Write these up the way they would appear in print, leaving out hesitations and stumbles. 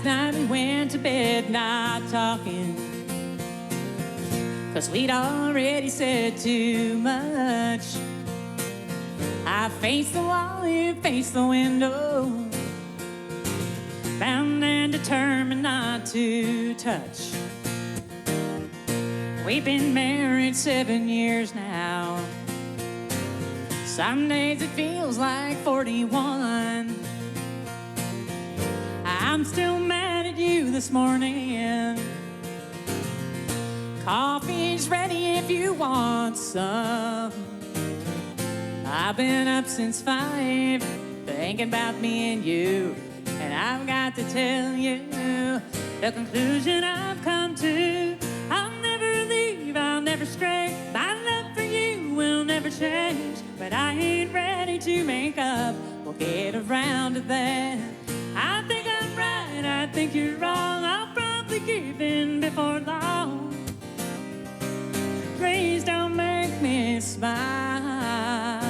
night we went to bed not talking, 'cause we'd already said too much. I faced the wall, you faced the window, bound and determined not to touch. We've been married 7 years now. Some days it feels like 41. I'm still mad at you this morning. Coffee's ready if you want some. I've been up since 5, thinking about me and you. And I've got to tell you the conclusion I've come to. I'll never leave, I'll never stray. My love for you will never change. But I ain't ready to make up, we'll get around to that. I think I'm right, I think you're wrong. I'll probably give in before long. Please don't make me smile.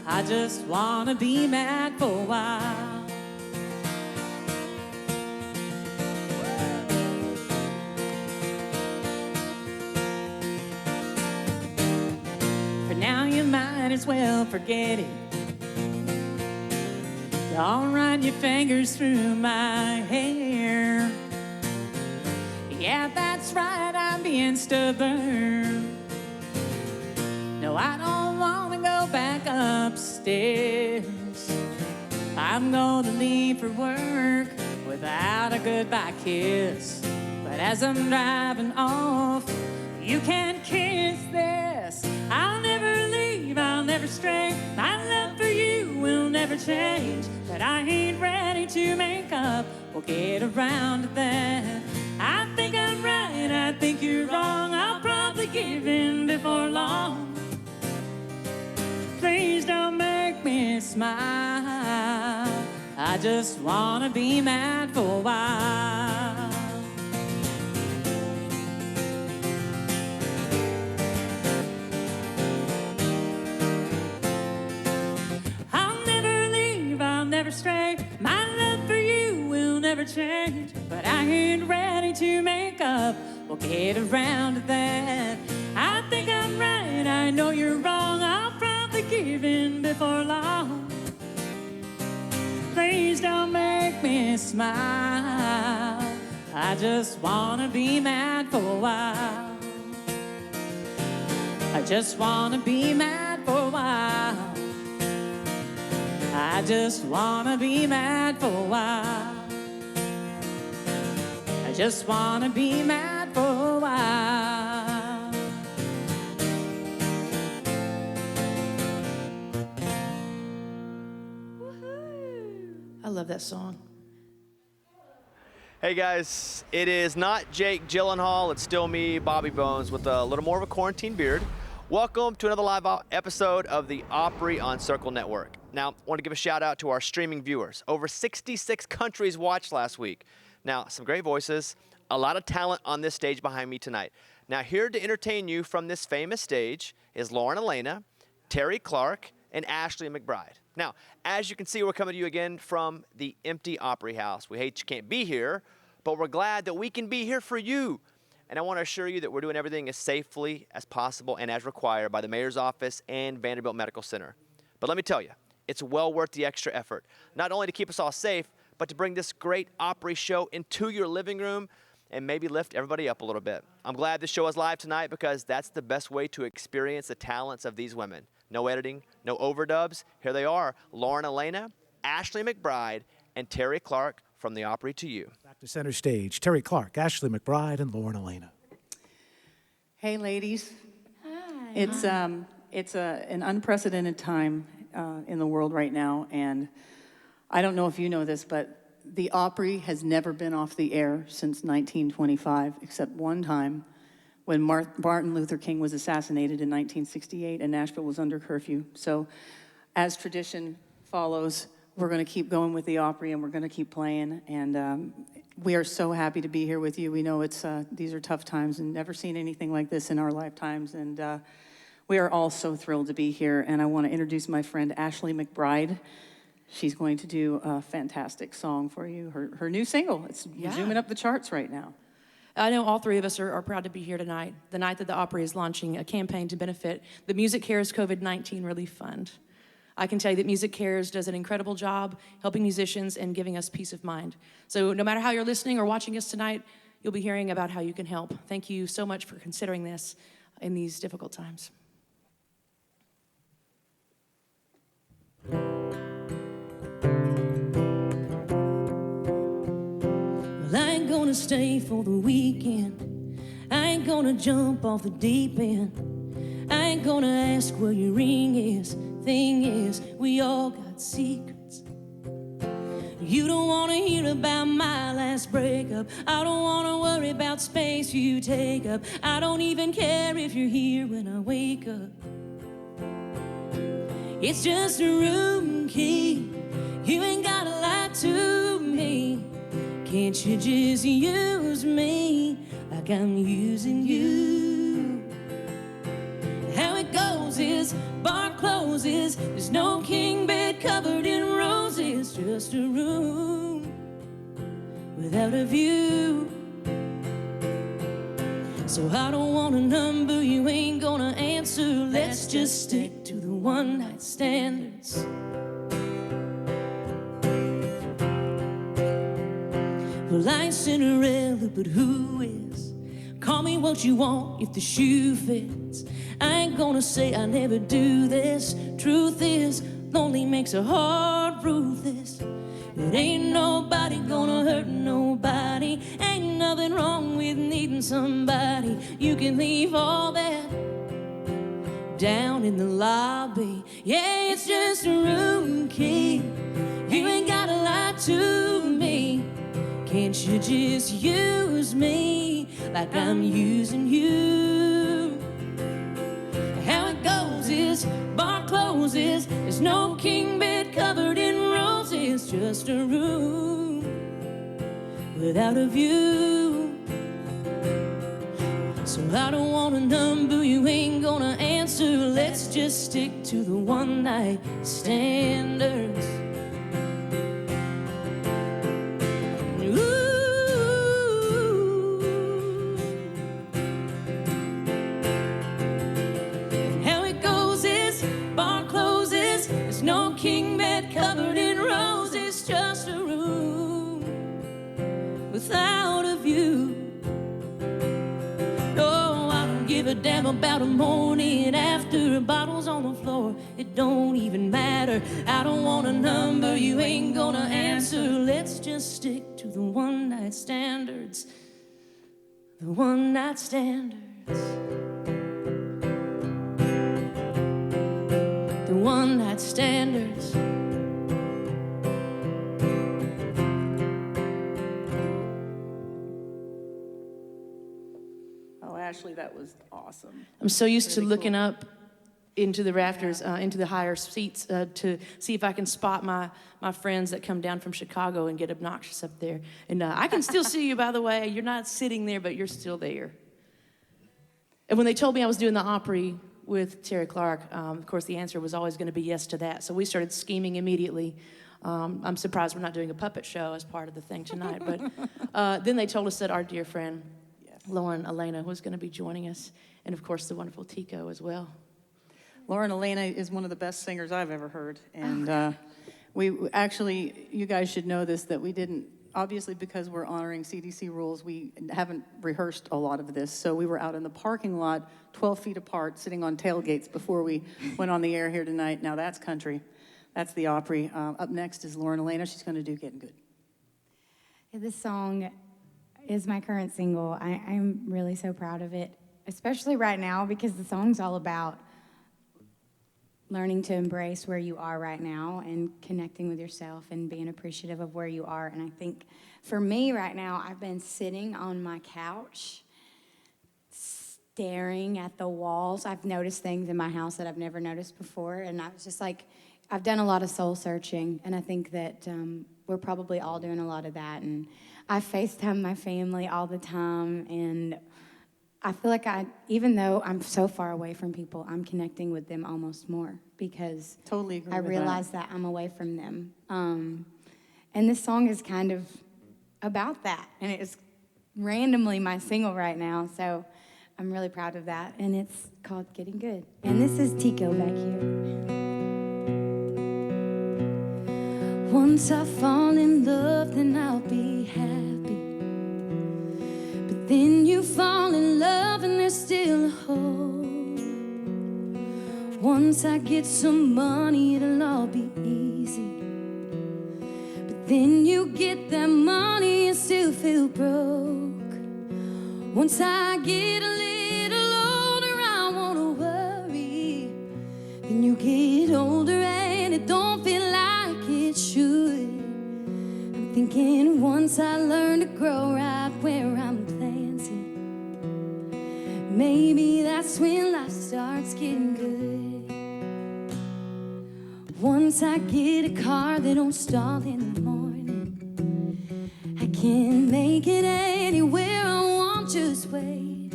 I just wanna be mad for a while. For now you might as well forget it. Don't run your fingers through my hair. Yeah, that's right, I'm being stubborn. No, I don't wanna go back upstairs. I'm gonna leave for work without a goodbye kiss. But as I'm driving off, you can kiss this. I'll never leave, I'll never stray. My love for you will never change. But I ain't ready to make up, we'll get around to that. I think I'm right, I think you're wrong. I'll probably give in before long. Please don't make me smile. I just wanna be mad for a while. I'll never leave, I'll never stray. My love for you will never change. But I ain't ready to make up, we'll get around to that. I think I'm right, I know you're wrong. I'll probably give in before long. Please don't make me smile. I just wanna be mad for a while. I just wanna be mad for a while. I just wanna be mad for a while. I just wanna be mad for a while. I love that song. Hey guys, it is not Jake Gyllenhaal, it's still me, Bobby Bones, with a little more of a quarantine beard. Welcome to another live episode of the Opry on Circle Network. Now, I want to give a shout out to our streaming viewers. Over 66 countries watched last week. Now, some great voices, a lot of talent on this stage behind me tonight. Now, here to entertain you from this famous stage is Lauren Alaina, Terri Clark, and Ashley McBryde. Now, as you can see, we're coming to you again from the empty Opry House. We hate you can't be here, but we're glad that we can be here for you. And I want to assure you that we're doing everything as safely as possible and as required by the Mayor's Office and Vanderbilt Medical Center. But let me tell you, it's well worth the extra effort, not only to keep us all safe, but to bring this great Opry show into your living room and maybe lift everybody up a little bit. I'm glad this show is live tonight because that's the best way to experience the talents of these women. No editing, no overdubs. Here they are, Lauren Alaina, Ashley McBryde, and Terri Clark from the Opry to you. Back to center stage, Terri Clark, Ashley McBryde, and Lauren Alaina. Hey, ladies. Hi. It's an unprecedented time in the world right now, and I don't know if you know this, but the Opry has never been off the air since 1925, except one time when Martin Luther King was assassinated in 1968 and Nashville was under curfew. So as tradition follows, we're going to keep going with the Opry and we're going to keep playing. And we are so happy to be here with you. We know these are tough times and never seen anything like this in our lifetimes. And we are all so thrilled to be here. And I want to introduce my friend Ashley McBryde. she's going to do a fantastic song for you. Her new single. It's zooming up the charts right now. I know all three of us are proud to be here tonight, the night that the Opry is launching a campaign to benefit the Music Cares COVID-19 Relief Fund. I can tell you that Music Cares does an incredible job helping musicians and giving us peace of mind. So no matter how you're listening or watching us tonight, you'll be hearing about how you can help. Thank you so much for considering this in these difficult times. Well, I ain't gonna stay for the weekend. I ain't gonna jump off the deep end. I ain't gonna ask where your ring is. Thing is, we all got secrets. You don't wanna hear about my last breakup. I don't wanna worry about space you take up. I don't even care if you're here when I wake up. It's just a room key. You ain't gotta lie to me. Can't you just use me like I'm using you? How it goes is bar closes. There's no king bed covered in roses. Just a room without a view. So I don't want a number you ain't gonna answer. Let's just stick to the one-night standards. Well, I ain't Cinderella, but who is? Call me what you want if the shoe fits. I ain't gonna say I never do this. Truth is, lonely makes a heart ruthless. It ain't nobody gonna hurt nobody. Ain't nothing wrong with needing somebody. You can leave all that down in the lobby. Yeah, it's just a room key. You ain't gotta lie to me. Can't you just use me like I'm using you? How it goes is bar closes. There's no king bed covered in roses. Just a room without a view. So I don't want a number you ain't gonna answer. Let's just stick to the one-night standards. No king bed covered in roses, just a room without a view. No, I don't give a damn about a morning after. Bottles on the floor, it don't even matter. I don't want a number you ain't gonna answer. Let's just stick to the one-night standards. The one-night standards. The one-night standards. Oh, Ashley, that was awesome. I'm so used to Really looking cool. up into the rafters, into the higher seats, to see if I can spot my friends that come down from Chicago and get obnoxious up there. And I can still see you, by the way. You're not sitting there, but you're still there. And when they told me I was doing the Opry with Terri Clark, of course, the answer was always going to be yes to that. So we started scheming immediately. I'm surprised we're not doing a puppet show as part of the thing tonight. But then they told us that our dear friend, Lauren Alaina, was going to be joining us. And, of course, the wonderful Tico as well. Lauren Alaina is one of the best singers I've ever heard. And we actually, you guys should know this, that we didn't, obviously because we're honoring CDC rules, we haven't rehearsed a lot of this. So we were out in the parking lot, 12 feet apart, sitting on tailgates before we went on the air here tonight. Now that's country. That's the Opry. Up next is Lauren Alaina. She's going to do Getting Good. This song is my current single. I'm really so proud of it, especially right now because the song's all about learning to embrace where you are right now and connecting with yourself and being appreciative of where you are. And I think for me right now, I've been sitting on my couch, staring at the walls. I've noticed things in my house that I've never noticed before. And I was just like, I've done a lot of soul searching. And I think that we're probably all doing a lot of that. And I FaceTime my family all the time. And I feel like even though I'm so far away from people, I'm connecting with them almost more because Totally agree I with realize that I'm away from them. And this song is kind of about that, and it's randomly my single right now, so I'm really proud of that, and it's called Getting Good. And this is Tico back here. Once I fall in love, then I'll be happy. But then you fall in love and there's still a hole. Once I get some money, it'll all be easy. But then you get that money and still feel broke. Once I get a little older, I wanna worry. Then you get older and it don't feel like it should. I'm thinking once I learn to grow right where I'm planted, maybe that's when life starts getting good. Once I get a car that don't stall in the morning, I can make it anywhere I want, just wait.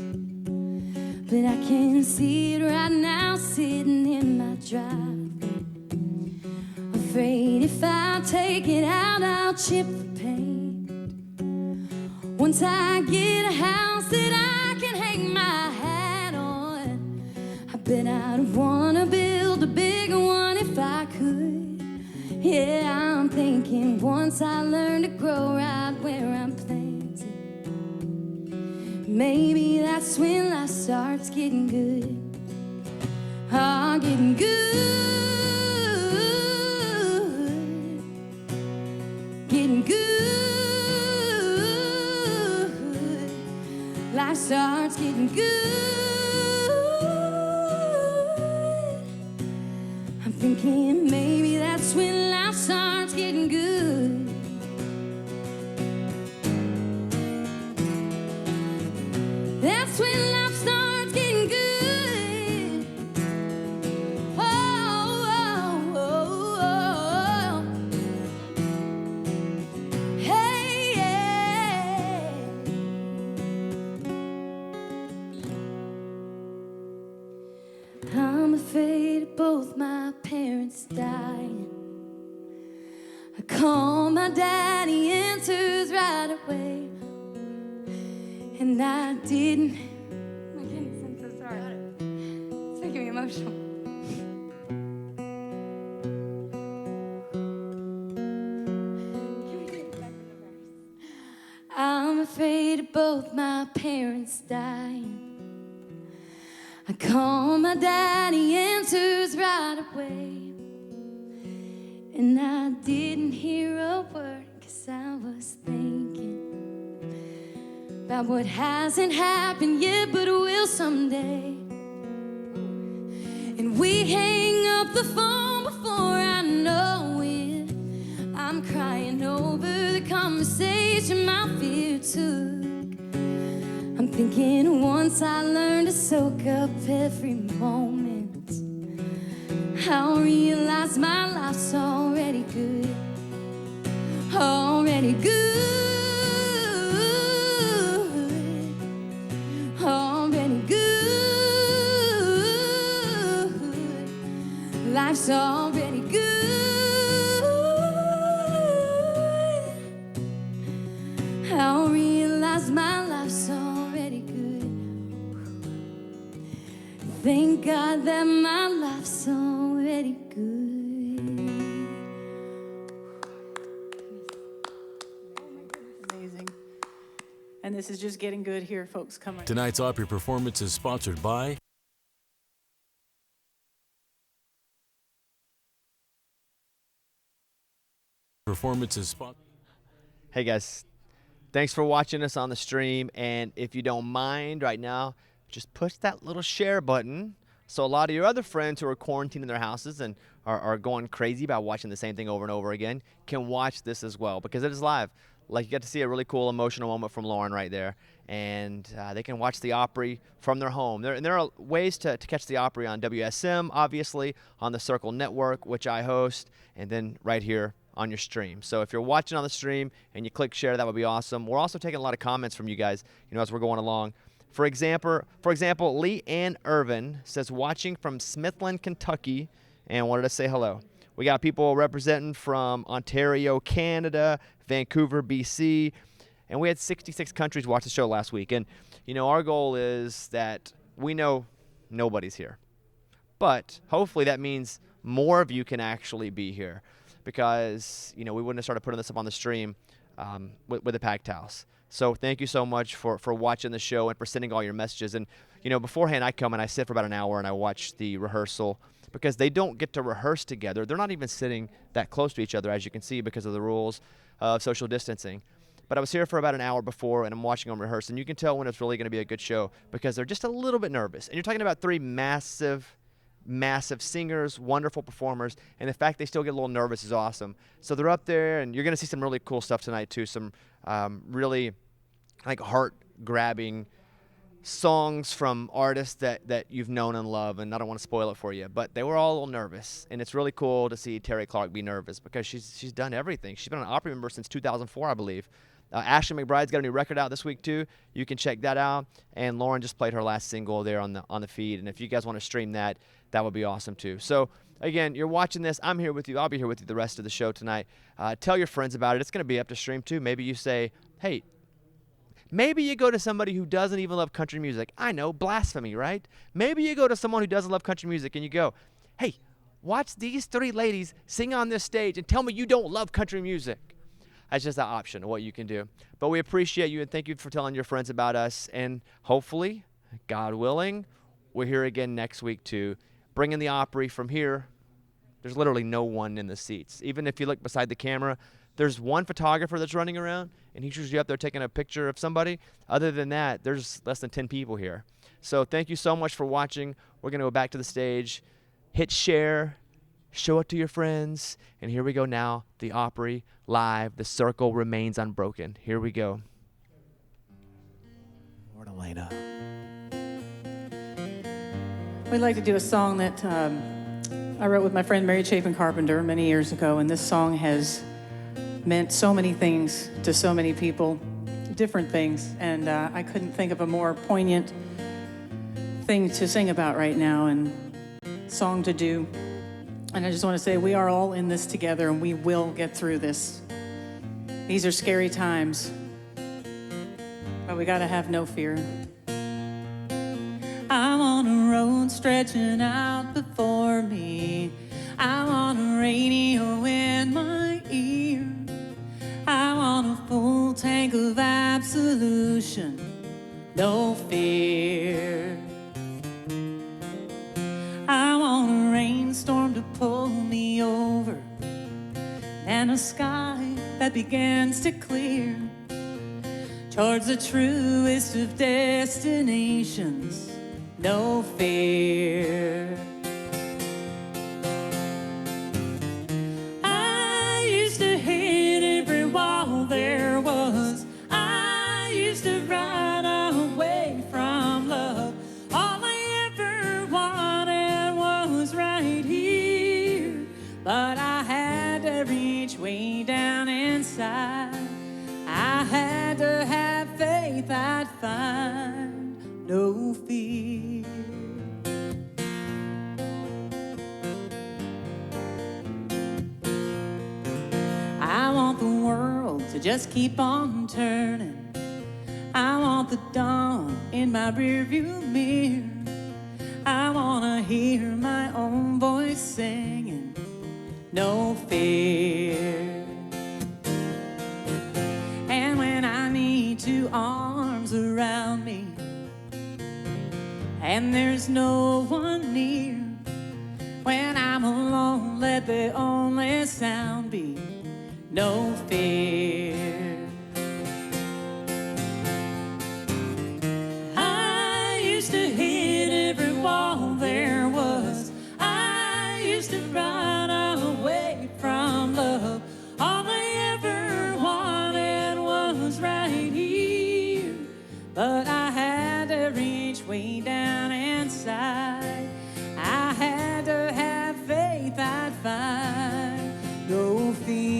But I can see it right now sitting in my driveway, afraid if I take it out I'll chip the paint. Once I get a house that I can hang my hat on, I bet I'd wanna build a bigger one if I could. Yeah, I'm thinking once I learn to grow right where I'm planted, maybe that's when life starts getting good. Ah, getting good. Getting good. Life starts getting good. I'm thinking maybe that's when life starts getting good. That's when life starts getting good. Oh, oh, oh, oh. Hey, yeah. I'm afraid of both my parents dying. I call my daddy, answers right away. And I didn't. My goodness, I'm so sorry. It's making me emotional. Can we get back in the verse? I'm afraid of both my parents dying. I call my daddy, answers right away. And I didn't hear a word, 'cause I was thinking about what hasn't happened yet, but will someday. And we hang up the phone before I know it. I'm crying over the conversation my fear took. I'm thinking once I learn to soak up every moment, I'll realize my life's already good. Already good. Already good. Life's already good. I'll realize my life's already good. Thank God that my life's already good. Amazing. And this is just getting good here, folks. Coming. Tonight's Opry performance is sponsored by Hey guys, thanks for watching us on the stream, and if you don't mind right now, just push that little share button so a lot of your other friends who are quarantined in their houses and are going crazy about watching the same thing over and over again can watch this as well, because it is live. Like, you get to see a really cool emotional moment from Lauren right there, and they can watch the Opry from their home. There are ways to catch the Opry on WSM, obviously, on the Circle Network, which I host, and then right here on your stream. So if you're watching on the stream and you click share, that would be awesome. We're also taking a lot of comments from you guys, as we're going along. For example, Lee Ann Irvin says, watching from Smithland, Kentucky, and wanted to say hello. We got people representing from Ontario, Canada, Vancouver, BC, and we had 66 countries watch the show last week. And, our goal is that we know nobody's here. But hopefully that means more of you can actually be here because, we wouldn't have started putting this up on the stream with a packed house. So thank you so much for watching the show and for sending all your messages. And, beforehand I come and I sit for about an hour and I watch the rehearsal because they don't get to rehearse together. They're not even sitting that close to each other, as you can see, because of the rules of social distancing. But I was here for about an hour before, and I'm watching them rehearse. And you can tell when it's really going to be a good show because they're just a little bit nervous. And you're talking about three massive singers, wonderful performers, and the fact they still get a little nervous is awesome. So they're up there, and you're going to see some really cool stuff tonight, too. Some really heart-grabbing songs from artists that you've known and love, and I don't want to spoil it for you, but they were all a little nervous, and it's really cool to see Terri Clark be nervous because she's done everything. She's been an Opry member since 2004, I believe. Ashley McBryde's got a new record out this week too. You can check that out, and Lauren just played her last single there on the feed, and if you guys want to stream that would be awesome too. So again, you're watching this. I'm here with you. I'll be here with you the rest of the show tonight. Tell your friends about it. It's going to be up to stream too. Maybe you say, hey, maybe you go to somebody who doesn't even love country music. I know, blasphemy, right? Maybe you go to someone who doesn't love country music and you go, hey, watch these three ladies sing on this stage and tell me you don't love country music. That's just an option of what you can do. But we appreciate you and thank you for telling your friends about us. And hopefully, God willing, we're here again next week too. Bringing the Opry from here. There's literally no one in the seats. Even if you look beside the camera, there's one photographer that's running around, and he's usually up there taking a picture of somebody. Other than that, there's less than 10 people here. So thank you so much for watching. We're going to go back to the stage, hit share, show it to your friends, and here we go now, the Opry live. The circle remains unbroken. Here we go. Lord Alaina. We'd like to do a song that I wrote with my friend Mary Chapin Carpenter many years ago, and this song has meant so many things to so many people, different things, and I couldn't think of a more poignant thing to sing about right now and song to do. And I just want to say we are all in this together and we will get through this. These are scary times, but we got to have no fear. I'm on a road stretching out before me. I'm on a radio in my ear. I'm on a full tank of absolution, no fear. I'm on a rainstorm to pull me over, and a sky that begins to clear towards the truest of destinations, no fear. I used to hit every wall there was. I used to run away from love. All I ever wanted was right here, but I had to reach way down inside. I had to have faith I'd find no fear. I want the world to just keep on turning. I want the dawn in my rearview mirror. I want to hear my own voice singing, no fear. And when I need two arms around me and there's no one near, when I'm alone, let the only sound be no fear. I used to hit every wall there was. I used to run away from love. All I ever wanted was right here, but I had to reach way down inside. I had to have faith I'd find no fear.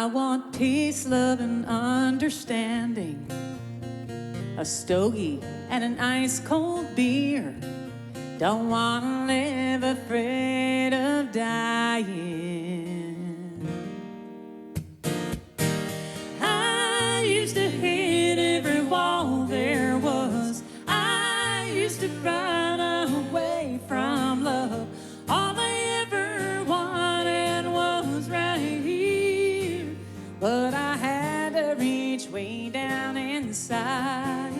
want peace, love, and understanding, a stogie and an ice cold beer. Don't wanna live afraid of dying. I used to hit every wall there was. I used to run away from love. All I ever wanted was right here, but I had to reach way down inside.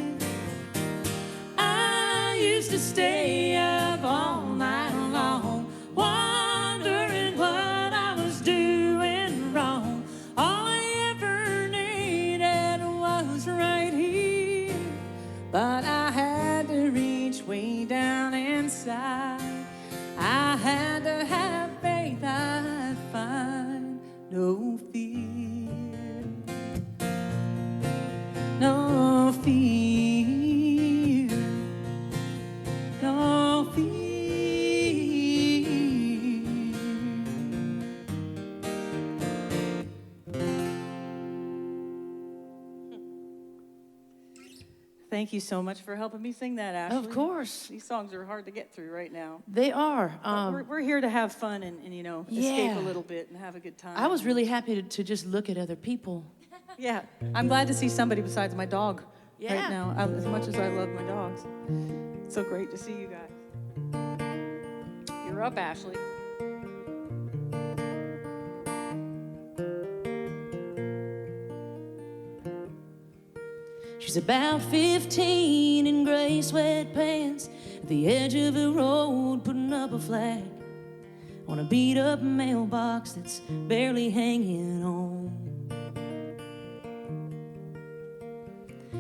I used to stay up all night long, wondering what I was doing wrong. All I ever needed was right here, but I had to reach way down inside. I had to have faith I'd find no fear, no fear, no fear. Thank you so much for helping me sing that, Ashley. Of course. These songs are hard to get through right now. They are. But we're here to have fun and you know, escape Yeah. a little bit and have a good time. I was really happy to just look at other people. Yeah, I'm glad to see somebody besides my dog Yeah. right now. As much as I love my dogs, it's so great to see you guys. You're up, Ashley. She's about 15 in gray sweatpants at the edge of a road, putting up a flag on a beat-up mailbox that's barely hanging on.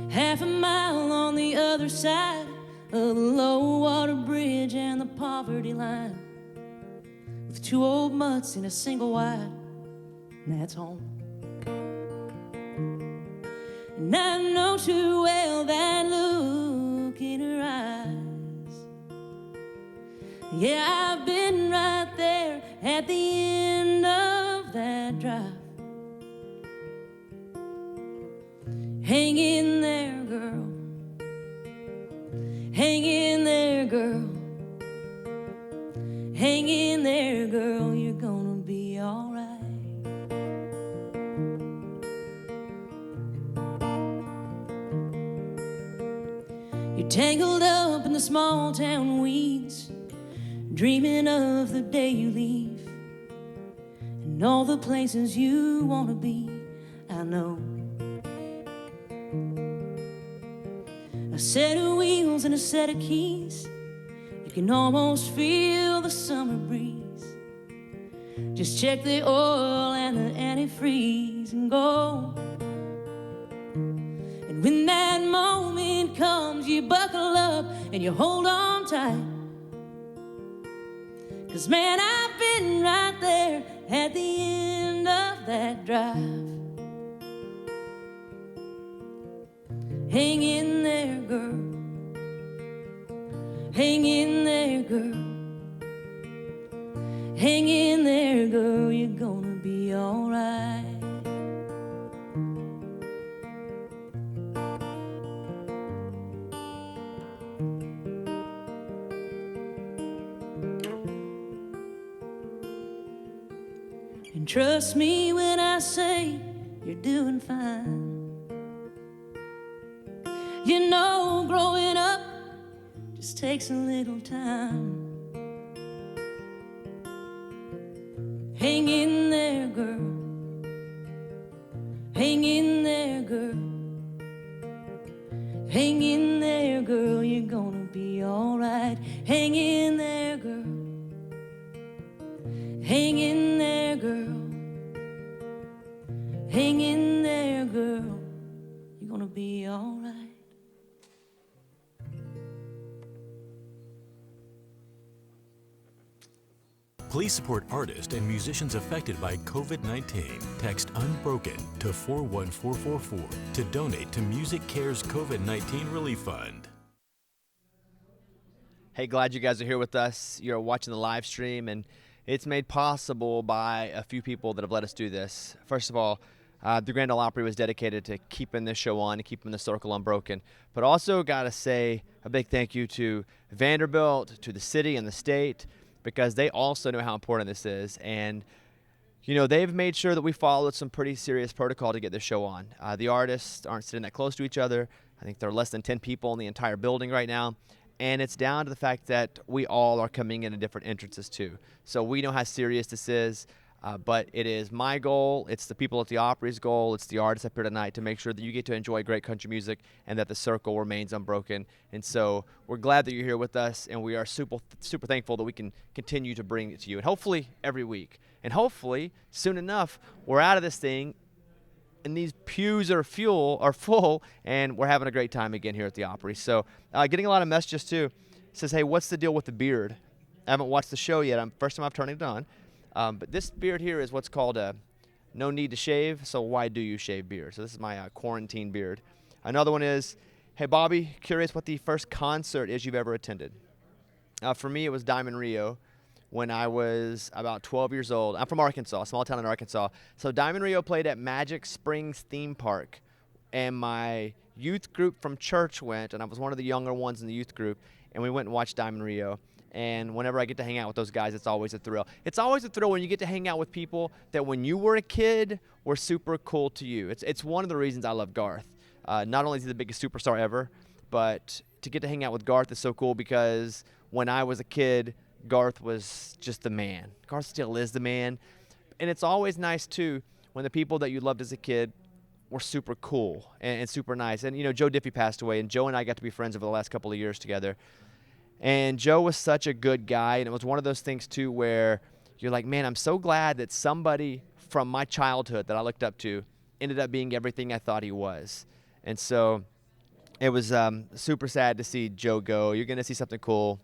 Half a mile on the other side of the low-water bridge and the poverty line, with two old mutts in a single wide, and that's home. And I know too well that look in her eyes. Yeah, I've been right there at the end of that drive. Hang in there, girl. Hang in there, girl. Hang in there, girl. You're gonna be all right. You're tangled up in the small town weeds, dreaming of the day you leave, and all the places you want to be. I know. A set of wheels and a set of keys, you can almost feel the summer breeze. Just check the oil and the antifreeze and go. And when that moment comes, you buckle up and you hold on tight. 'Cause man, I've been right there at the end of that drive. Hang in there, girl. Hang in there, girl. Hang in there, girl. You're gonna be all right. And trust me when I say you're doing fine. You know, growing up just takes a little time. Hang in there, girl. Hang in there, girl. Hang in there, girl. You're gonna be all right. Hang in there, girl. Hang in there, girl. Hang in there, girl. You're gonna be all right. Please support artists and musicians affected by COVID-19. Text UNBROKEN to 41444 to donate to Music Cares COVID-19 Relief Fund. Hey, glad you guys are here with us. You're watching the live stream, and it's made possible by a few people that have let us do this. First of all, the Grand Ole Opry was dedicated to keeping this show on and keeping the circle unbroken. But also got to say a big thank you to Vanderbilt, to the city and the state, because they also know how important this is. And, you know, they've made sure that we followed some pretty serious protocol to get this show on. The artists aren't sitting that close to each other. I think there are less than 10 people in the entire building right now. And it's down to the fact that we all are coming in at different entrances too. So we know how serious this is, but it is my goal, it's the people at the Opry's goal, it's the artists up here tonight to make sure that you get to enjoy great country music and that the circle remains unbroken. And so we're glad that you're here with us, and we are super thankful that we can continue to bring it to you. And hopefully every week. And hopefully soon enough, we're out of this thing and these pews are full, and we're having a great time again here at the Opry. So getting a lot of messages too. It says, hey, what's the deal with the beard? I haven't watched the show yet. First time I've turned it on. But this beard here is what's called a no need to shave, so why do you shave beard? So this is my quarantine beard. Another one is, hey, Bobby, curious what the first concert is you've ever attended. For me, it was Diamond Rio. When I was about 12 years old. I'm from Arkansas, small town in Arkansas. So Diamond Rio played at Magic Springs Theme Park, and my youth group from church went, and I was one of the younger ones in the youth group, and we went and watched Diamond Rio. And whenever I get to hang out with those guys, it's always a thrill. It's always a thrill when you get to hang out with people that when you were a kid were super cool to you. It's one of the reasons I love Garth. Not only is he the biggest superstar ever, but to get to hang out with Garth is so cool because when I was a kid, Garth was just the man. Garth still is the man. And it's always nice, too, when the people that you loved as a kid were super cool and super nice. And, you know, Joe Diffie passed away, and Joe and I got to be friends over the last couple of years together. And Joe was such a good guy, and it was one of those things, too, where you're like, man, I'm so glad that somebody from my childhood that I looked up to ended up being everything I thought he was. And so it was super sad to see Joe go. You're going to see something cool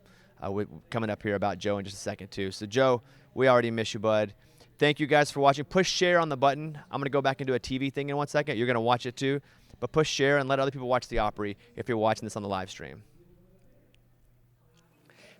coming up here about Joe in just a second, too. So, Joe, we already miss you, bud. Thank you guys for watching. Push share on the button. I'm going to go back and do a TV thing in 1 second. You're going to watch it, too. But push share and let other people watch the Opry if you're watching this on the live stream.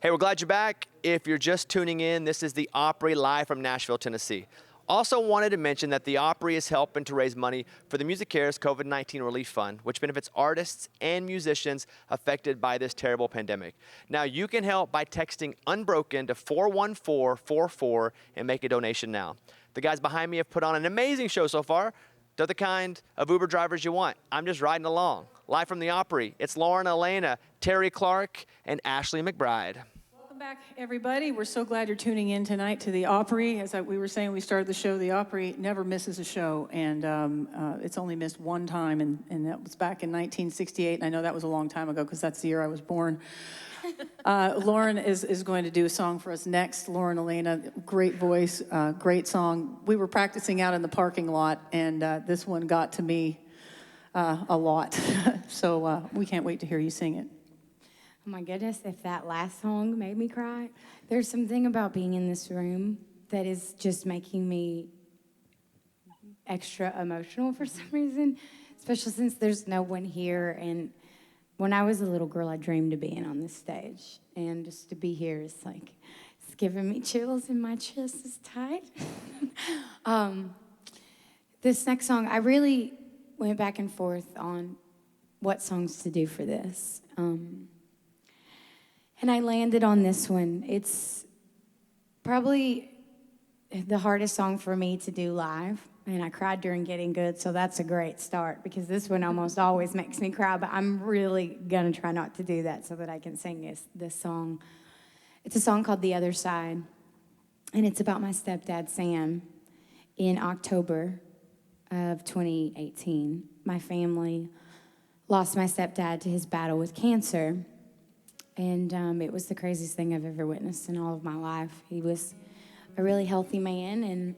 Hey, we're glad you're back. If you're just tuning in, this is the Opry live from Nashville, Tennessee. Also wanted to mention that the Opry is helping to raise money for the Music Cares COVID-19 Relief Fund, which benefits artists and musicians affected by this terrible pandemic. Now, you can help by texting Unbroken to 41444 and make a donation now. The guys behind me have put on an amazing show so far. They're the kind of Uber drivers you want. I'm just riding along. Live from the Opry, it's Lauren, Alaina, Terri Clark, and Ashley McBryde. Welcome back, everybody. We're so glad you're tuning in tonight to the Opry. As we were saying, we started the show. The Opry never misses a show, and it's only missed one time, and that was back in 1968. And I know that was a long time ago because that's the year I was born. Lauren is going to do a song for us next. Lauren, Alaina, great voice, great song. We were practicing out in the parking lot, and this one got to me a lot. So we can't wait to hear you sing it. Oh my goodness, if that last song made me cry. There's something about being in this room that is just making me extra emotional for some reason, especially since there's no one here. And when I was a little girl, I dreamed of being on this stage. And just to be here is like, it's giving me chills and my chest is tight. This next song, I really went back and forth on what songs to do for this. And I landed on this one. It's probably the hardest song for me to do live. And I cried during Getting Good, so that's a great start because this one almost always makes me cry, but I'm really going to try not to do that so that I can sing this song. It's a song called The Other Side, and it's about my stepdad, Sam. In October of 2018, my family lost my stepdad to his battle with cancer. And it was the craziest thing I've ever witnessed in all of my life. He was a really healthy man, and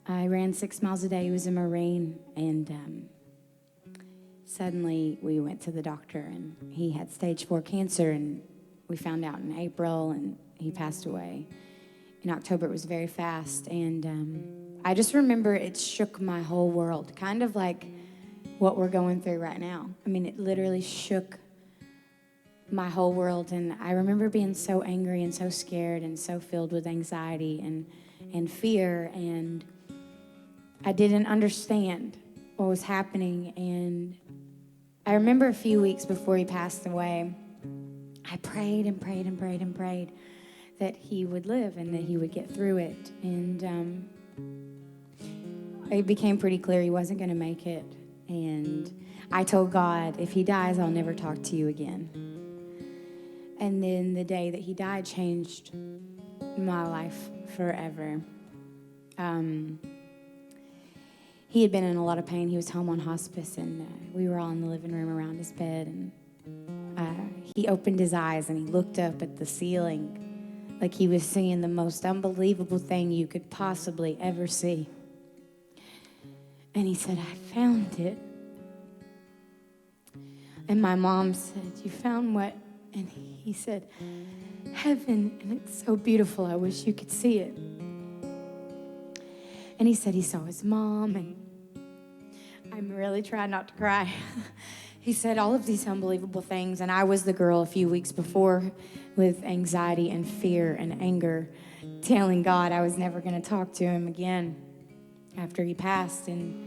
I ran 6 miles a day. He was a Marine, and suddenly we went to the doctor, and he had stage 4 cancer, and we found out in April, and he passed away. In October, it was very fast, and I just remember it shook my whole world, kind of like what we're going through right now. I mean, it literally shook my whole world, and I remember being so angry and so scared and so filled with anxiety and fear, and I didn't understand what was happening. And I remember a few weeks before he passed away, I prayed and prayed and prayed and prayed that he would live and that he would get through it. And it became pretty clear he wasn't going to make it. And I told God, if he dies, I'll never talk to you again. And then the day that he died changed my life forever. He had been in a lot of pain. He was home on hospice, and we were all in the living room around his bed. And he opened his eyes, and he looked up at the ceiling like he was seeing the most unbelievable thing you could possibly ever see. And he said, I found it. And my mom said, you found what? And he said, heaven, and it's so beautiful. I wish you could see it. And he said he saw his mom, and I'm really trying not to cry. He said all of these unbelievable things, and I was the girl a few weeks before with anxiety and fear and anger, telling God I was never going to talk to him again after he passed. And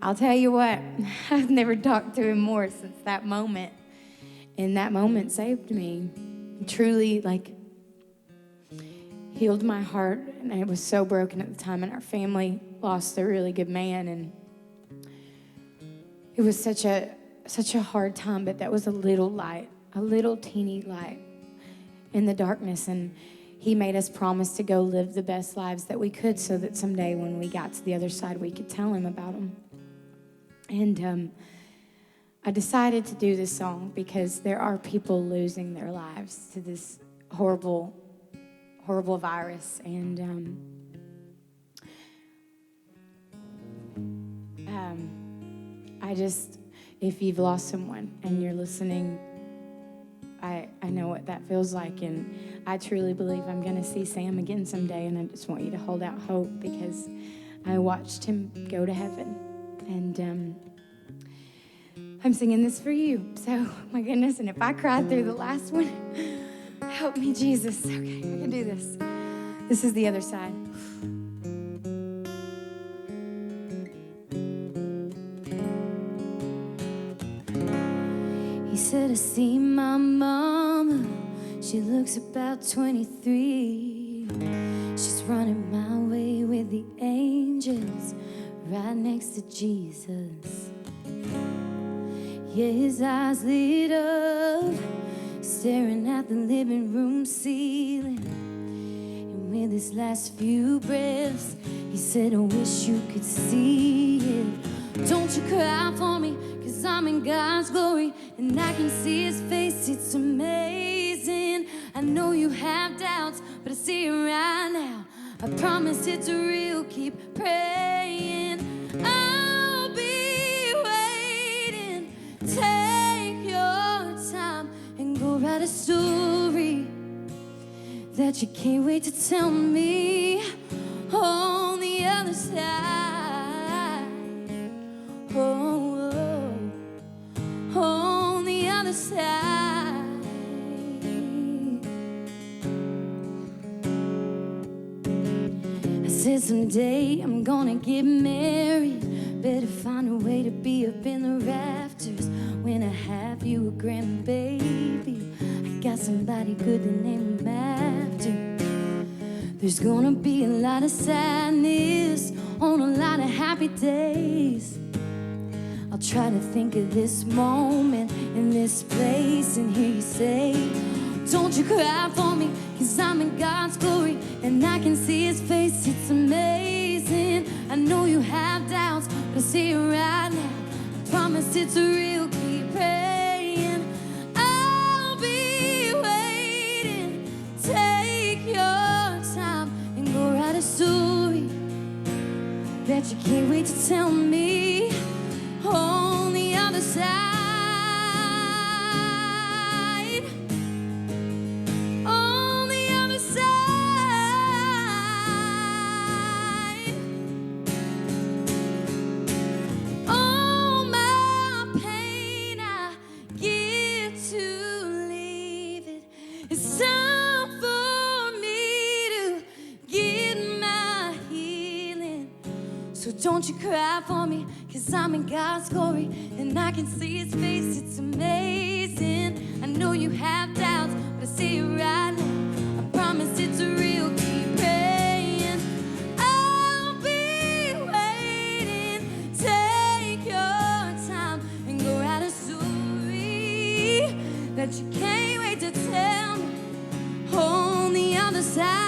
I'll tell you what, I've never talked to him more since that moment. And that moment saved me. Truly, healed my heart. And I was so broken at the time, and our family lost a really good man. And it was such a hard time, but that was a little light, a little teeny light in the darkness. And he made us promise to go live the best lives that we could, so that someday when we got to the other side, we could tell him about him. And I decided to do this song because there are people losing their lives to this horrible, horrible virus. And if you've lost someone and you're listening, I know what that feels like. And I truly believe I'm going to see Sam again someday. And I just want you to hold out hope, because I watched him go to heaven. And I'm singing this for you. So, my goodness, and if I cried through the last one, help me, Jesus. Okay, I can do this. This is the other side. He said, I see my mama. She looks about 23. She's running my way with the angels, right next to Jesus. Yeah, his eyes lit up, staring at the living room ceiling. And with his last few breaths, he said, I wish you could see it. Don't you cry for me, 'cause I'm in God's glory, and I can see his face. It's amazing. I know you have doubts, but I see it right now. I promise it's real. Keep praying. I'll be waiting. Take your time and go write a story that you can't wait to tell me on the other side. Oh, oh, on the other side. I said someday I'm gonna get married. Better find a way to be up in the rafters when I have you a grandbaby. I got somebody good to name him after. There's gonna be a lot of sadness on a lot of happy days. I'll try to think of this moment in this place and hear you say, don't you cry for me, 'cause I'm in God's glory and I can see his face. It's amazing. I know you have doubts, but I see it right now. I promise it's real. Keep praying. I'll be waiting. Take your time and go write a story that you can't wait to tell me on the other side. On the other side. All my pain I So don't you cry for me, 'cause I'm in God's glory, and I can see his face, it's amazing. I know you have doubts, but I see it right now. I promise it's real, keep praying. I'll be waiting, take your time and go write a story that you can't wait to tell me on the other side.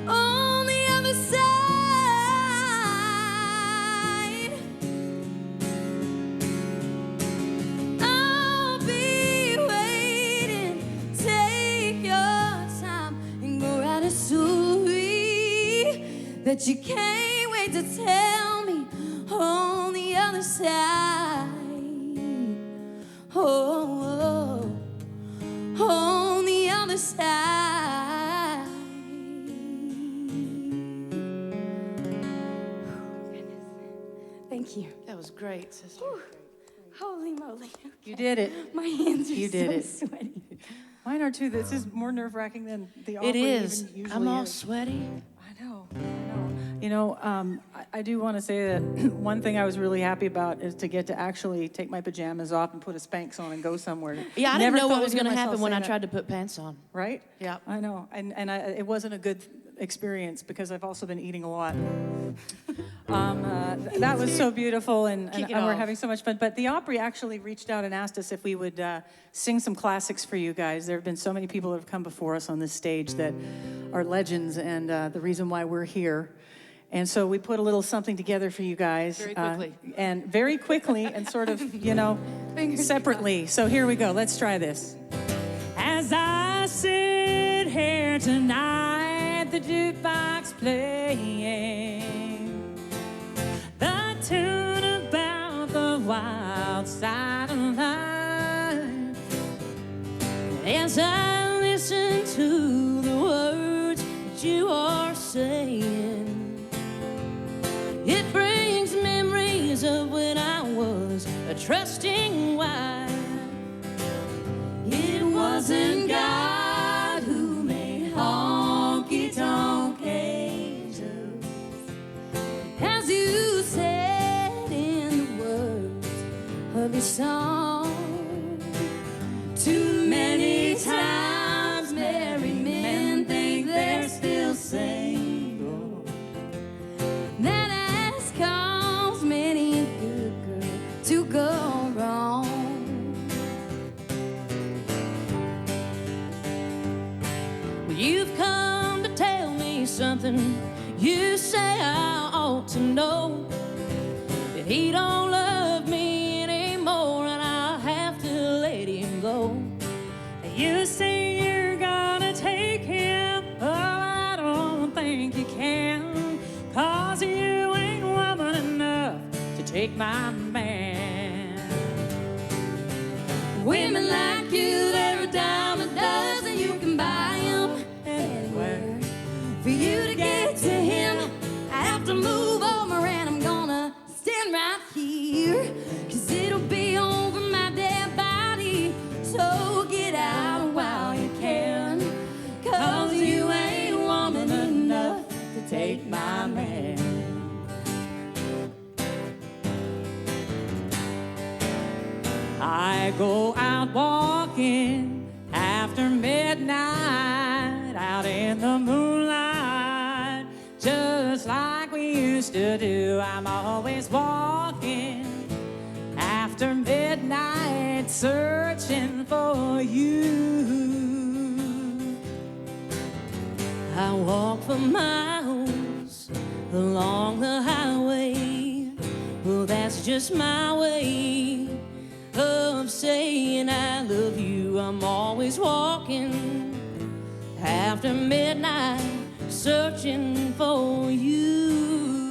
On the other side, I'll be waiting. Take your time and go write a story that you can't wait to tell me on the other side. Oh, on the other side. Thank you. That was great, sister. Holy moly. You did it. My hands are You did so it. sweaty. Mine are too. This is more nerve-wracking than the Opry It is. even usually I'm all is. sweaty. I know. You know, I do want to say that one thing I was really happy about is to get to actually take my pajamas off and put a Spanx on and go somewhere. Yeah, I Never didn't know thought what was I'd hear going to myself happen when say I that. tried to put pants on. Right? Yeah. I know. And it wasn't a good experience because I've also been eating a lot. That was so beautiful, and Kick it we're off. having so much fun. But the Opry actually reached out and asked us if we would sing some classics for you guys. There have been so many people that have come before us on this stage that are legends, and the reason why we're here. And so we put a little something together for you guys. Very quickly. And very quickly and sort of, you know, separately. So here we go. Let's try this. As I sit here tonight, the jukebox playing the tune about the wild side of life. As I listen to the words that you are saying, it brings memories of when I was a trusting wife. It wasn't God who made honky-tonk angels, as you said in the words of your song. Too many times married men think they're still single. That has caused many a good girl to go wrong. You've come to tell me something. You say I ought to know that he don't love me anymore, and I'll have to let him go. You say you're gonna take him, oh, I don't think you can, 'cause you ain't woman enough to take my man. Women like you, they're a dime a dozen. You can buy them anywhere. For you to get to him, I have to move over, and I'm gonna stand right here, 'cause it'll be over my dead body. So get out while you can, 'cause you ain't woman enough to take my man. I go out walking after midnight, out in the moonlight, just like we used to do. I'm always walking after midnight, searching for you. I walk for miles along the highway. Well, that's just my way of saying I love you. I'm always walking after midnight, searching for you.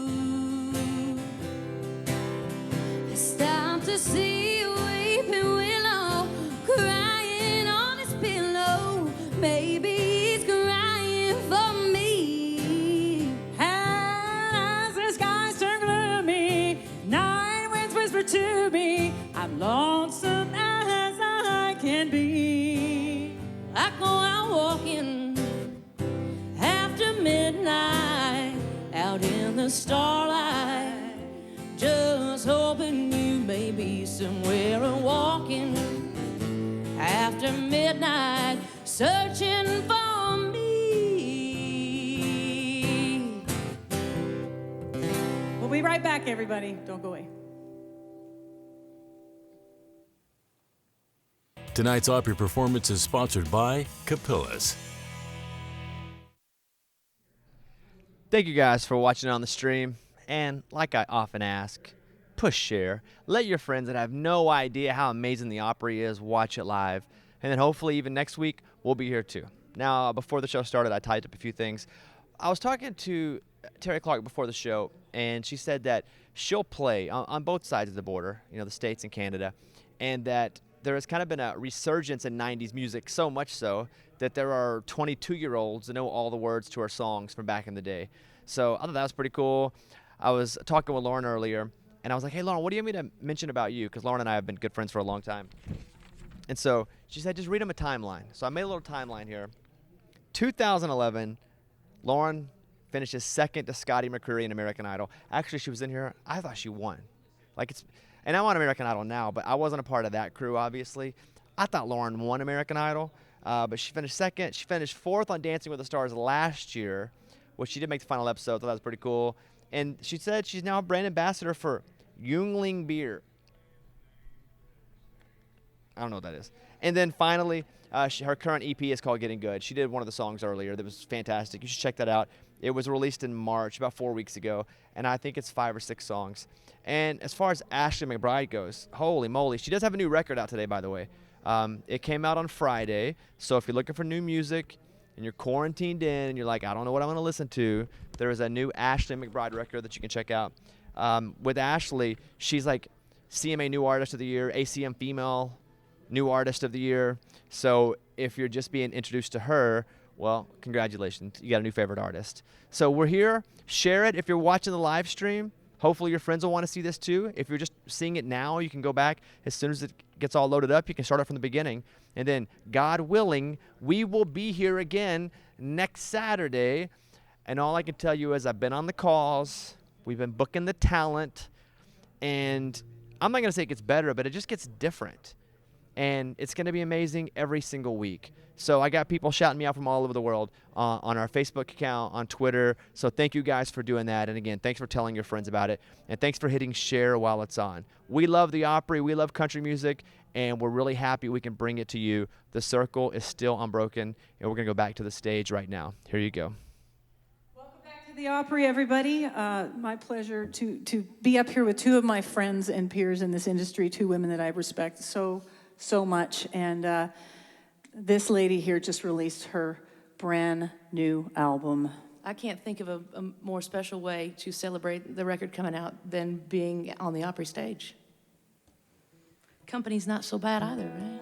I stopped to see a weeping willow crying on his pillow. Maybe he's crying for me. As the skies turn gloomy, night winds whisper to me, I'm lonesome as I can be. I go out walking after the starlight, just hoping you may be somewhere walking after midnight, searching for me. We'll be right back, everybody. Don't go away. Tonight's Opry performance is sponsored by Capillas. Thank you guys for watching on the stream. And like I often ask, push share. Let your friends that have no idea how amazing the Opry is watch it live. And then hopefully even next week, we'll be here too. Now, before the show started, I typed up a few things. I was talking to Terri Clark before the show, and she said that she'll play on both sides of the border, you know, the States and Canada, and that there has kind of been a resurgence in 90s music, so much so that there are 22-year-olds that know all the words to our songs from back in the day. So I thought that was pretty cool. I was talking with Lauren earlier, and I was like, hey, Lauren, what do you want me to mention about you? Because Lauren and I have been good friends for a long time. And so she said, just read them a timeline. So I made a little timeline here. 2011, Lauren finishes second to Scotty McCreery in American Idol. Actually, she was in here. I thought she won. And I'm on American Idol now, but I wasn't a part of that crew, obviously. I thought Lauren won American Idol, but she finished second. She finished fourth on Dancing with the Stars last year, which she did make the final episode. I thought that was pretty cool. And she said she's now a brand ambassador for Yuengling Beer. I don't know what that is. And then finally, her current EP is called Getting Good. She did one of the songs earlier that was fantastic. You should check that out. It was released in March, about 4 weeks ago, and I think it's 5 or 6 songs. And as far as Ashley McBryde goes, holy moly, she does have a new record out today, by the way. It came out on Friday, so if you're looking for new music and you're quarantined in and you're like, I don't know what I'm going to listen to, there is a new Ashley McBryde record that you can check out. With Ashley, she's like CMA New Artist of the Year, ACM Female New Artist of the Year. So if you're just being introduced to her, well, congratulations. You got a new favorite artist. So we're here. Share it if you're watching the live stream. Hopefully your friends will want to see this too. If you're just seeing it now, you can go back. As soon as it gets all loaded up, you can start it from the beginning. And then, God willing, we will be here again next Saturday. And all I can tell you is I've been on the calls. We've been booking the talent. And I'm not going to say it gets better, but it just gets different. And it's going to be amazing every single week. So I got people shouting me out from all over the world on our Facebook account, on Twitter. So thank you guys for doing that. And again, thanks for telling your friends about it. And thanks for hitting share while it's on. We love the Opry. We love country music. And we're really happy we can bring it to you. The circle is still unbroken. And we're going to go back to the stage right now. Here you go. Welcome back to the Opry, everybody. My pleasure to be up here with two of my friends and peers in this industry, two women that I respect so much. And this lady here just released her brand new album. I can't think of a more special way to celebrate the record coming out than being on the Opry stage. Company's not so bad either, right?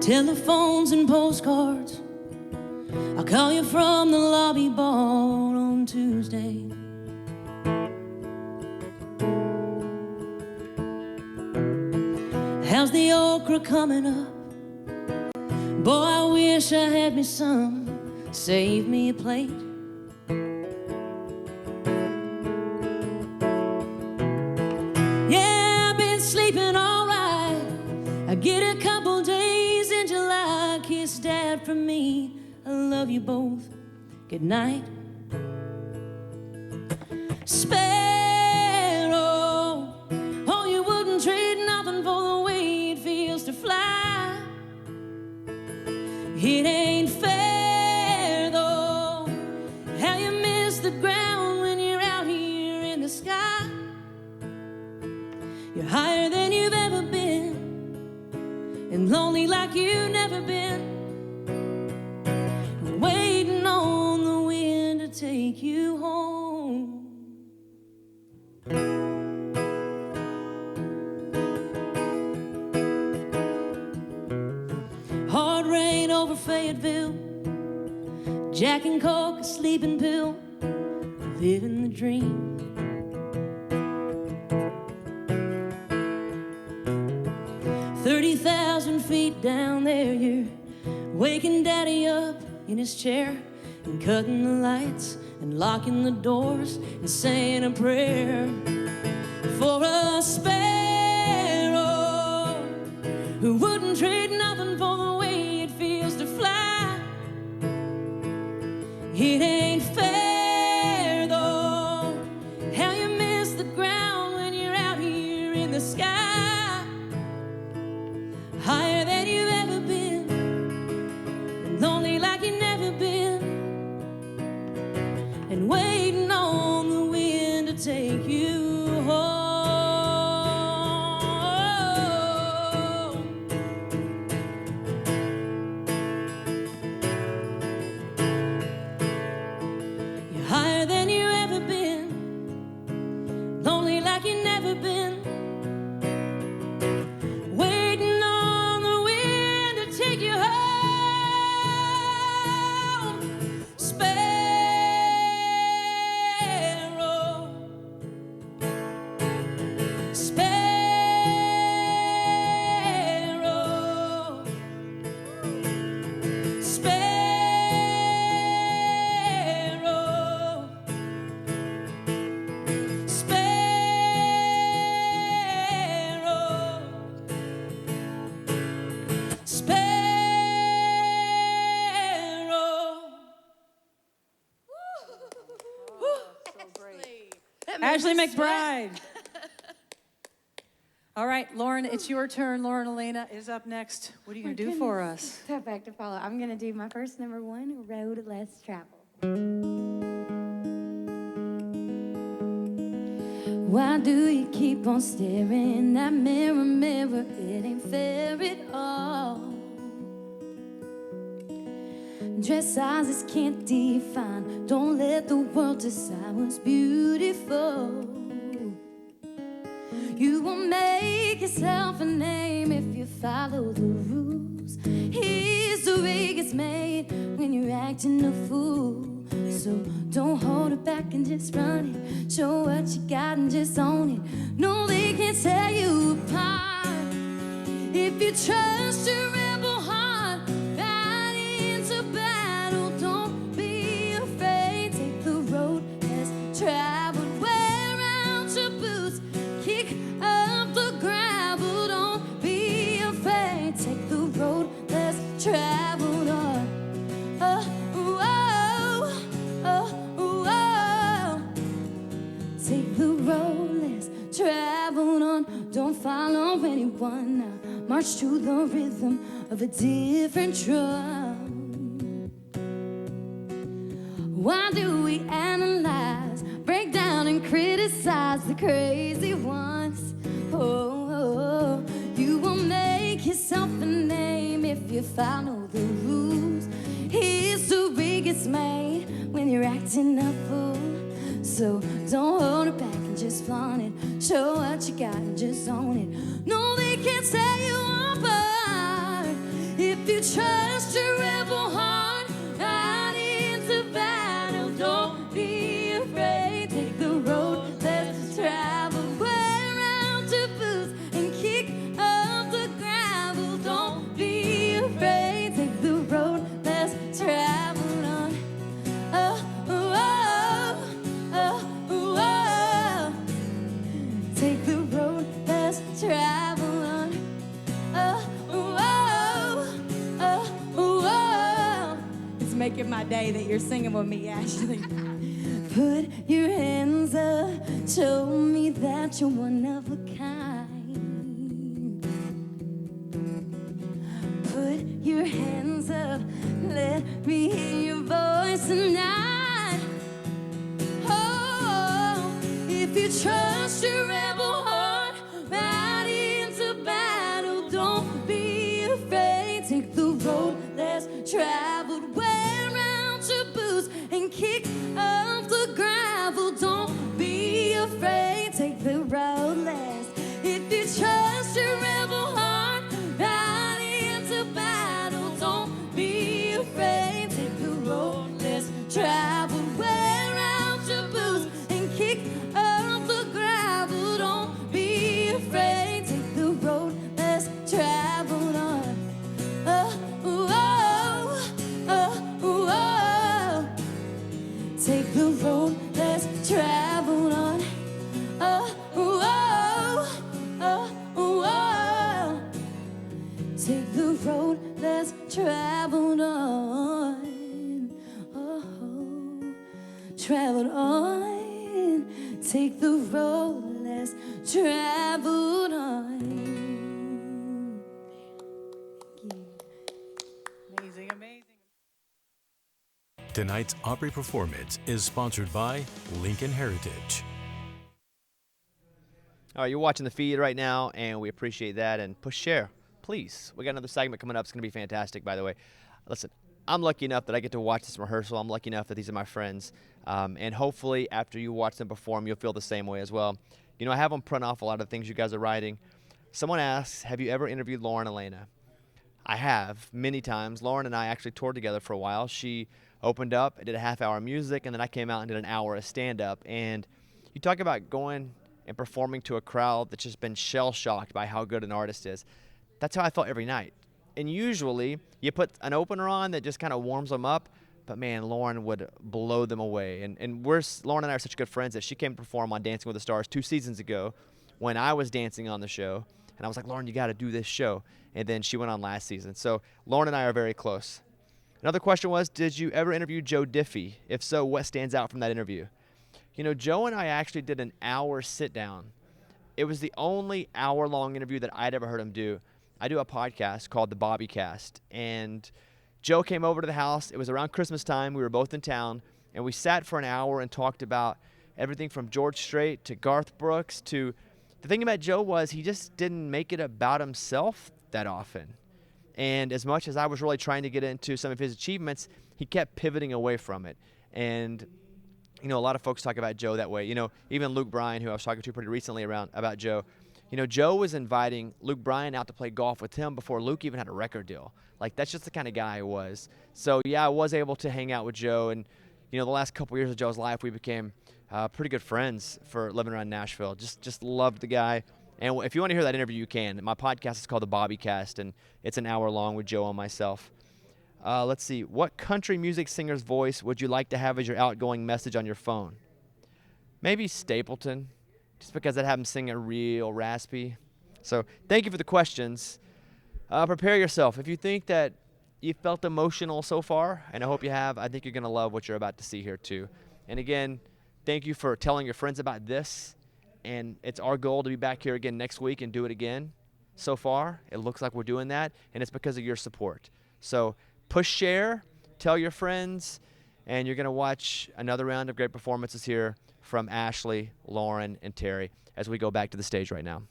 Telephones and postcards. I'll call you from the lobby bar on Tuesday. How's the okra coming up? Boy, I wish I had me some. Save me a plate. Yeah, I've been sleeping all right. I get a couple days in July. Kiss Dad from me. I love you both. Good night. Sparrow, oh, you wouldn't trade nothing for the way it feels to fly. It ain't fair, though, how you miss the ground when you're out here in the sky. You're higher than you've ever been, and lonely like you've never been. Waiting on the wind to take you home. Hard rain over Fayetteville, Jack and Coke, a sleeping pill, living the dream. 30,000 feet down there, you're waking daddy up in his chair and cutting the lights and locking the doors and saying a prayer for a sparrow who wouldn't trade nothing for the way it feels to fly. It ain't fair though, how you miss the ground when you're out here in the sky, higher than you've ever been, and lonely like you've never been, and waiting on the wind to take you home. You're higher than you've ever been, lonely like you've never been, waiting on the wind to take you home. Sparrow, sparrow, sparrow, sparrow, sparrow. Ashley McBryde. All right, Lauren, it's your turn. Lauren Alaina is up next. What are you going to do for us? Tough act to follow. I'm going to do my first number one, Road Less Traveled. Why do you keep on staring? That mirror, mirror, it ain't fair at all. Dress sizes can't define. Don't let the world decide what's beautiful. You will make yourself a name if you follow the rules. History gets made when you're acting a fool. So don't hold it back and just run it. Show what you got and just own it. No, they can't tear you apart. If you trust your rebel heart, right into battle. Don't be afraid. Take the road less traveled. Wear out your boots. Kick up the gravel. Don't be afraid. Take the road less traveled on. Oh, oh, oh, oh, oh. Take the road less traveled on. Don't follow anyone now. March to the rhythm of a different drum. Why do we analyze, break down and criticize the crazy ones? Oh, you will make yourself a name if you follow the rules. History gets made when you're acting a fool. So don't hold it back and just flaunt it. Show what you got and just own it. No, they can't tear you apart. If you trust your rebel heart, right into battle. Don't be afraid. Take the road less traveled. Wear out your boots and kick up the gravel. Don't be afraid. Take the road less traveled on. Oh, oh, oh, oh, oh. Take the road less traveled on. Oh, oh, oh, oh, oh. It's making my day that you're singing with me, Ashley. Put your hands up, show me that you're one of a kind. Put your hands up, let me hear your voice tonight. Oh, if you trust your rebel heart, right into battle. Don't be afraid. Take the road less traveled. Wear out your boots and kick up the gravel. Don't be afraid. Take the road less. If you trust your rebel heart, right into battle. Don't be afraid. Take the road less traveled. Wear out your boots and kick up the gravel. Don't be afraid. Take the road less traveled. traveled on, oh, traveled on, take the road less traveled on. Amazing, amazing. Tonight's Opry performance is sponsored by Lincoln Heritage. All right, you're watching the feed right now, and we appreciate that. And push share, please. We got another segment coming up. It's going to be fantastic, by the way. Listen, I'm lucky enough that I get to watch this rehearsal. I'm lucky enough that these are my friends. And hopefully, after you watch them perform, you'll feel the same way as well. You know, I have them print off a lot of the things you guys are writing. Someone asks, have you ever interviewed Lauren Alaina? I have, many times. Lauren and I actually toured together for a while. She opened up, I did a half-hour music, and then I came out and did an hour of stand-up. And you talk about going and performing to a crowd that's just been shell-shocked by how good an artist is. That's how I felt every night. And usually, you put an opener on that just kind of warms them up, but man, Lauren would blow them away. And Lauren and I are such good friends that she came to perform on Dancing with the Stars 2 seasons ago when I was dancing on the show. And I was like, Lauren, you got to do this show. And then she went on last season. So Lauren and I are very close. Another question was, did you ever interview Joe Diffie? If so, what stands out from that interview? You know, Joe and I actually did an hour sit-down. It was the only hour-long interview that I'd ever heard him do. I do a podcast called The Bobby Cast, and Joe came over to the house. It was around Christmas time. We were both in town, and we sat for an hour and talked about everything from George Strait to Garth Brooks to – the thing about Joe was he just didn't make it about himself that often. And as much as I was really trying to get into some of his achievements, he kept pivoting away from it. And – you know, a lot of folks talk about Joe that way. You know, even Luke Bryan, who I was talking to pretty recently about Joe, you know, Joe was inviting Luke Bryan out to play golf with him before Luke even had a record deal. Like, that's just the kind of guy he was. So, yeah, I was able to hang out with Joe. And, you know, the last couple years of Joe's life, we became pretty good friends for living around Nashville. Just loved the guy. And if you want to hear that interview, you can. My podcast is called The Bobby Cast, and it's an hour long with Joe and myself. Let's see. What country music singer's voice would you like to have as your outgoing message on your phone? Maybe Stapleton, just because I'd have him sing it real raspy. So thank you for the questions. Prepare yourself. If you think that you felt emotional so far, and I hope you have, I think you're going to love what you're about to see here too. And again, thank you for telling your friends about this. And it's our goal to be back here again next week and do it again. So far, it looks like we're doing that, and it's because of your support. So push share, tell your friends, and you're going to watch another round of great performances here from Ashley, Lauren, and Terri as we go back to the stage right now.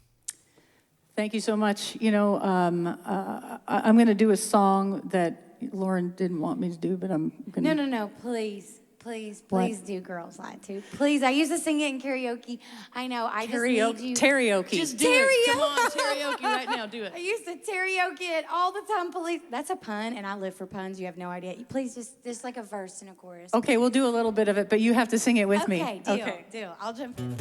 Thank you so much. You know, I'm going to do a song that Lauren didn't want me to do, but I'm going to... No, please. Please do Girls Lie too. Please, I used to sing it in karaoke. I know, I just need you. Karaoke. Just do it. Come on, karaoke right now. Do it. I used to karaoke it all the time. Please, that's a pun, and I live for puns. You have no idea. Please, just like a verse and a chorus. Okay, we'll do a little bit of it, but you have to sing it with me. Okay, deal. I'll jump in.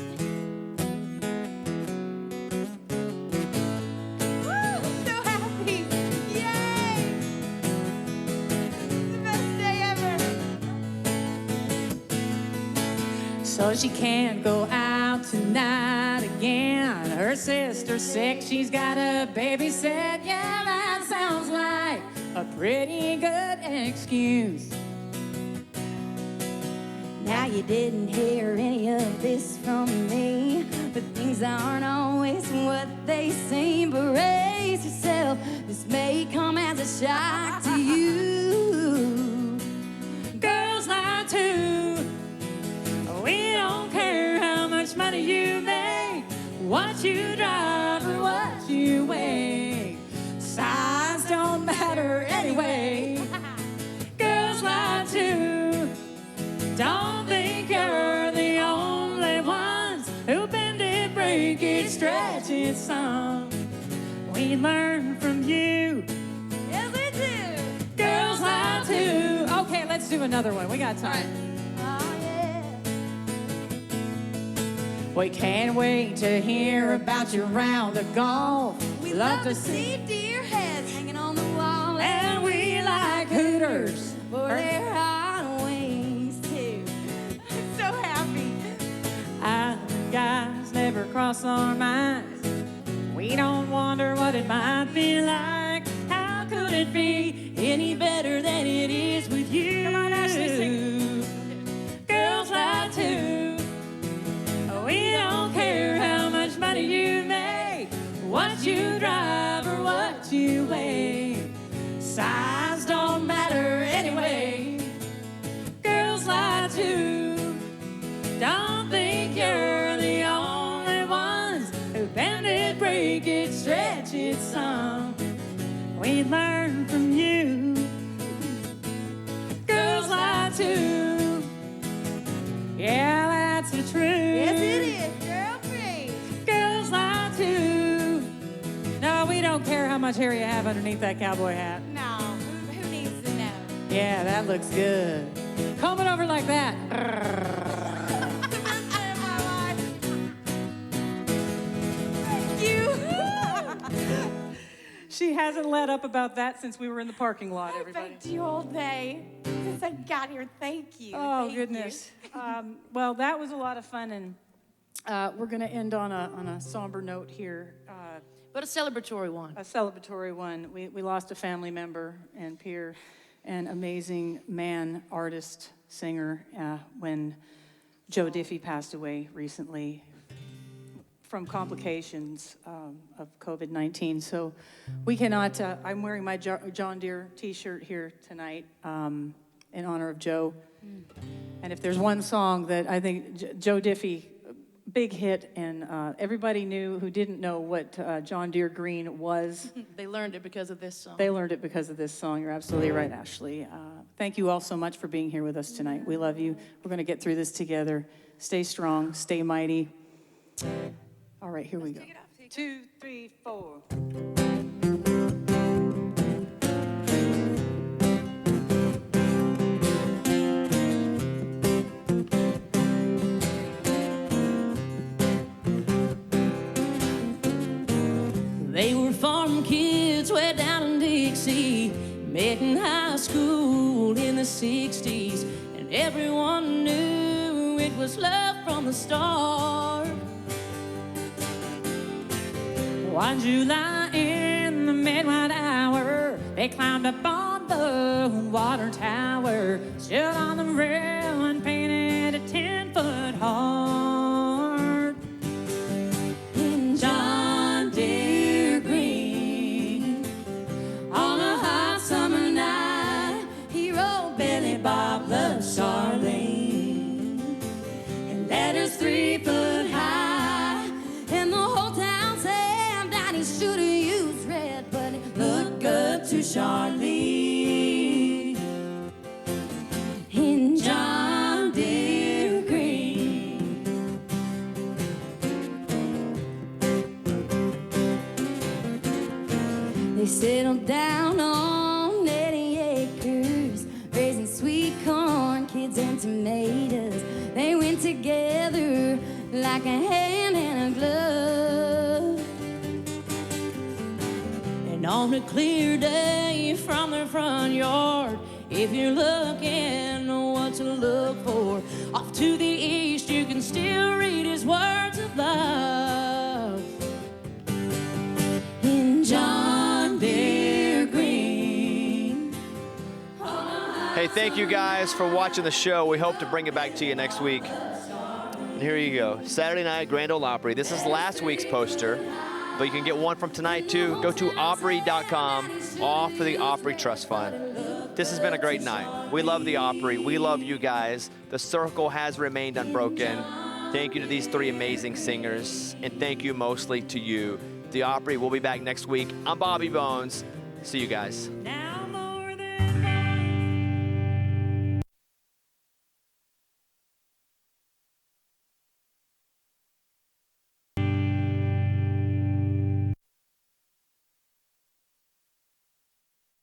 So she can't go out tonight again. Her sister's sick, she's got a babysit. Yeah, that sounds like a pretty good excuse. Now you didn't hear any of this from me, but things aren't always what they seem. Brace yourself, this may come as a shock to you. Girls lie too. We don't care how much money you make, what you drive or what you weigh. Size don't matter anyway. Girls lie too. Don't think you're the only ones who bend it, break it, stretch it some. We learn from you. Yes, we do. Girls lie too. Okay, let's do another one. We got time. Oh, yeah. We can't wait to hear about your round of golf. We love to see deer heads hanging on the wall. And we like Hooters for their hot wings, too. I'm so happy. Island guys never cross our minds. We don't wonder what it might be like. How could it be any too. Yeah, that's the truth. Yes, it is, girlfriend. Girls lie too. No, we don't care how much hair you have underneath that cowboy hat. No, who needs to know? Yeah, that looks good. Comb it over like that. She hasn't let up about that since we were in the parking lot, everybody. Thank you all day since I got here. Thank you. Oh, Thank goodness. Well, that was a lot of fun, and we're going to end on a somber note here, But a celebratory one. a celebratory one. We lost a family member and peer, an amazing man, artist, singer, when Joe Diffie passed away recently from complications of COVID-19. So we cannot, I'm wearing my John Deere t-shirt here tonight in honor of Joe. And if there's one song that I think Joe Diffie, big hit, and everybody knew who didn't know what John Deere green was. They learned it because of this song. They learned it because of this song. You're absolutely right, Ashley. Thank you all so much for being here with us tonight. We love you. We're going to get through this together. Stay strong, stay mighty. All right, here we go. 2, 3, 4. They were farm kids way down in Dixie, met in high school in the 60s, and everyone knew it was love from the start. One July in the midnight hour, they climbed up on the water tower, stood on the rail and painted a 10-foot heart. In John Deere green, on a hot summer night, he wrote Billy Bob loves Charlene, and letters 3 foot high, and the whole town said that he should have used red, but it looked good to Charlene. In John Deere green. They settled down on 80 acres, raising sweet corn, kids and tomatoes. They went together like a hand and a glove. And on a clear day from their front yard, if you're looking what to look for, off to the east you can still read his words of love. In John Deere green. Hey, thank you guys for watching the show. We hope to bring it back to you next week. And here you go, Saturday night, Grand Ole Opry. This is last week's poster, but you can get one from tonight too. Go to Opry.com, all for the Opry Trust Fund. This has been a great night. We love the Opry. We love you guys. The circle has remained unbroken. Thank you to these 3 amazing singers, and thank you mostly to you. The Opry will be back next week. I'm Bobby Bones. See you guys. Now